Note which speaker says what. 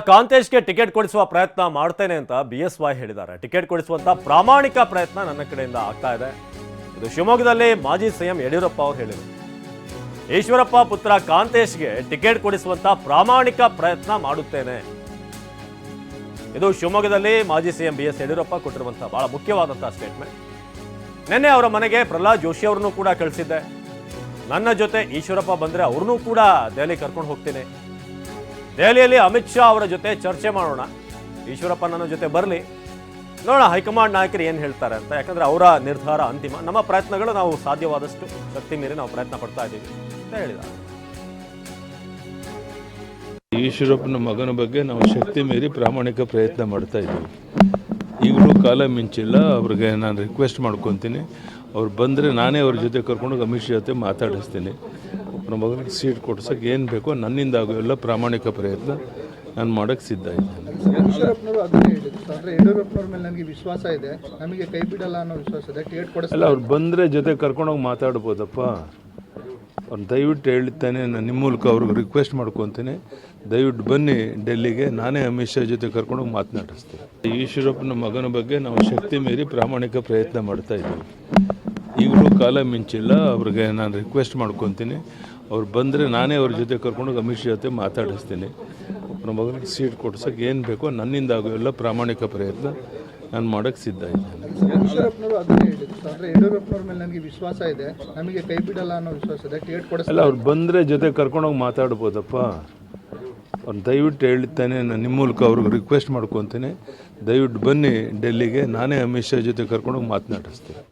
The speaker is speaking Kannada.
Speaker 1: ಕಾಂತೇಶ್ಗೆ ಟಿಕೆಟ್ ಕೊಡಿಸುವ ಪ್ರಯತ್ನ ಮಾಡ್ತೇನೆ ಅಂತ BSY ಹೇಳಿದ್ದಾರೆ. ಟಿಕೆಟ್ ಕೊಡಿಸುವಂತ ಪ್ರಾಮಾಣಿಕ ಪ್ರಯತ್ನ ನನ್ನ ಕಡೆಯಿಂದ ಆಗ್ತಾ ಇದೆ. ಇದು ಶಿವಮೊಗ್ಗದಲ್ಲಿ ಮಾಜಿ CM ಯಡಿಯೂರಪ್ಪ ಅವರು ಹೇಳಿದರು. ಈಶ್ವರಪ್ಪ ಪುತ್ರ ಕಾಂತೇಶ್ಗೆ ಟಿಕೆಟ್ ಕೊಡಿಸುವಂತ ಪ್ರಾಮಾಣಿಕ ಪ್ರಯತ್ನ ಮಾಡುತ್ತೇನೆ. ಇದು ಶಿವಮೊಗ್ಗದಲ್ಲಿ ಮಾಜಿ CM BS ಯಡಿಯೂರಪ್ಪ ಕೊಟ್ಟಿರುವಂತಹ ಬಹಳ ಮುಖ್ಯವಾದಂತಹ ಸ್ಟೇಟ್ಮೆಂಟ್. ನಿನ್ನೆ ಅವರ ಮನೆಗೆ ಪ್ರಹ್ಲಾದ್ ಜೋಶಿ ಅವರನ್ನು ಕೂಡ ಕಳಿಸಿದ್ದೆ. ನನ್ನ ಜೊತೆ ಈಶ್ವರಪ್ಪ ಬಂದರೆ ಅವ್ರನ್ನೂ ಕೂಡ ದೆಹಲಿ ಕರ್ಕೊಂಡು ಹೋಗ್ತೀನಿ. ದೆಹಲಿಯಲ್ಲಿ ಅಮಿತ್ ಶಾ ಅವರ ಜೊತೆ ಚರ್ಚೆ ಮಾಡೋಣ. ಈಶ್ವರಪ್ಪ ನನ್ನ ಜೊತೆ ಬರಲಿ, ನೋಡೋಣ ಹೈಕಮಾಂಡ್ ನಾಯಕರು ಏನು ಹೇಳ್ತಾರೆ ಅಂತ. ಯಾಕಂದರೆ ಅವರ ನಿರ್ಧಾರ ಅಂತಿಮ. ನಮ್ಮ ಪ್ರಯತ್ನಗಳು ನಾವು ಸಾಧ್ಯವಾದಷ್ಟು ಶಕ್ತಿ ಮೀರಿ ನಾವು ಪ್ರಯತ್ನ ಪಡ್ತಾ ಇದ್ದೀವಿ ಅಂತ ಹೇಳಿದ್ದಾರೆ.
Speaker 2: ಈಶ್ವರಪ್ಪನ ಮಗನ ಬಗ್ಗೆ ನಾವು ಶಕ್ತಿ ಮೀರಿ ಪ್ರಾಮಾಣಿಕ ಪ್ರಯತ್ನ ಮಾಡ್ತಾ ಇದ್ದೀವಿ. ಈಗಲೂ ಕಾಲ ಮಿಂಚಿಲ್ಲ. ಅವ್ರಿಗೆ ನಾನು ರಿಕ್ವೆಸ್ಟ್ ಮಾಡ್ಕೊತೀನಿ, ಅವ್ರು ಬಂದರೆ ನಾನೇ ಅವ್ರ ಜೊತೆ ಕರ್ಕೊಂಡೋಗಿ ಅಮಿತ್ ಶಾ ಜೊತೆ ಮಾತಾಡಿಸ್ತೀನಿ. ನಮ್ಮ ಮಗನಿಗೆ ಸೀಟ್ ಕೊಡ್ಸೋಕ್ಕೆ ಏನು ಬೇಕೋ ನನ್ನಿಂದ ಆಗೋ ಎಲ್ಲ ಪ್ರಾಮಾಣಿಕ ಪ್ರಯತ್ನ ನಾನು ಮಾಡೋಕ್ಕೆ ಸಿದ್ಧ ಇದ್ದೇನೆ.
Speaker 3: ಈಶ್ವರಪ್ಪನವರು ಅದನ್ನೇ ಹೇಳಿದ್ರು, ಅಂದರೆ ಯಡಿಯೂರಪ್ಪನವ್ರ ಮೇಲೆ ನನಗೆ ವಿಶ್ವಾಸ ಇದೆ, ನಮಗೆ ಕೈ ಬಿಡಲ್ಲ ಅನ್ನೋ ವಿಶ್ವಾಸ ಇದೆ, ಟಿಕೆಟ್ ಕೊಡಿಸಲ್ಲ.
Speaker 2: ಅಲ್ಲ, ಅವ್ರು ಬಂದರೆ ಜೊತೆ ಕರ್ಕೊಂಡೋಗಿ ಮಾತಾಡ್ಬೋದಪ್ಪ. ಅವ್ರು ದಯವಿಟ್ಟು ಹೇಳ್ತಾನೆ, ನಾನು ನಿಮ್ಮ ಮೂಲಕ ಅವ್ರಿಗೆ ರಿಕ್ವೆಸ್ಟ್ ಮಾಡ್ಕೊತೀನಿ, ದಯವಿಟ್ಟು ಬನ್ನಿ ಡೆಲ್ಲಿಗೆ, ನಾನೇ ಅಮಿತ್ ಶಾ ಜೊತೆ ಕರ್ಕೊಂಡೋಗಿ ಮಾತನಾಡಿಸ್ತೀನಿ. ಈಶ್ವರಪ್ಪನ ಮಗನ ಬಗ್ಗೆ ನಾವು ಶಕ್ತಿ ಮೀರಿ ಪ್ರಾಮಾಣಿಕ ಪ್ರಯತ್ನ ಮಾಡ್ತಾ ಇದ್ದೀವಿ. ಈಗಲೂ ಕಾಲ ಮಿಂಚಿಲ್ಲ. ಅವ್ರಿಗೆ ನಾನು ರಿಕ್ವೆಸ್ಟ್ ಮಾಡ್ಕೊತೀನಿ, ಅವ್ರು ಬಂದರೆ ನಾನೇ ಅವ್ರ ಜೊತೆ ಕರ್ಕೊಂಡೋಗಿ ಅಮಿತ್ ಶಾ ಜೊತೆ ಮಾತಾಡಿಸ್ತೀನಿ. ನಮ್ಮ ಮಗನಿಗೆ ಸೀಟ್ ಕೊಡ್ಸೋಕ್ಕೆ ಏನು ಬೇಕೋ ನನ್ನಿಂದ ಆಗೋ ಎಲ್ಲ ಪ್ರಾಮಾಣಿಕ ಪ್ರಯತ್ನ ನಾನು ಮಾಡೋಕ್ಕೆ ಸಿದ್ಧ ಇದ್ದೇನೆ.
Speaker 3: ಈಶ್ವರಪ್ಪನವರು ಅದನ್ನೇ ಹೇಳಿದ್ರು, ಅಂದರೆ ಯಡಿಯೂರಪ್ಪನವ್ರ ಮೇಲೆ ನನಗೆ ವಿಶ್ವಾಸ ಇದೆ, ನಮಗೆ ಕೈ ಬಿಡಲ್ಲ ಅನ್ನೋ ವಿಶ್ವಾಸ ಇದೆ, ಟಿಕೆಟ್ ಕೊಡಿಸಲ್ಲ.
Speaker 2: ಅಲ್ಲ, ಅವ್ರು ಬಂದರೆ ಜೊತೆ ಕರ್ಕೊಂಡೋಗಿ ಮಾತಾಡ್ಬೋದಪ್ಪ. ಅವ್ರು ದಯವಿಟ್ಟು ಹೇಳ್ತಾನೆ, ನಾನು ನಿಮ್ಮ ಮೂಲಕ ಅವ್ರಿಗೆ ರಿಕ್ವೆಸ್ಟ್ ಮಾಡ್ಕೊತೀನಿ, ದಯವಿಟ್ಟು ಬನ್ನಿ ಡೆಲ್ಲಿಗೆ, ನಾನೇ ಅಮಿತ್ ಶಾ ಜೊತೆ ಕರ್ಕೊಂಡೋಗಿ ಮಾತನಾಡಿಸ್ತೀನಿ.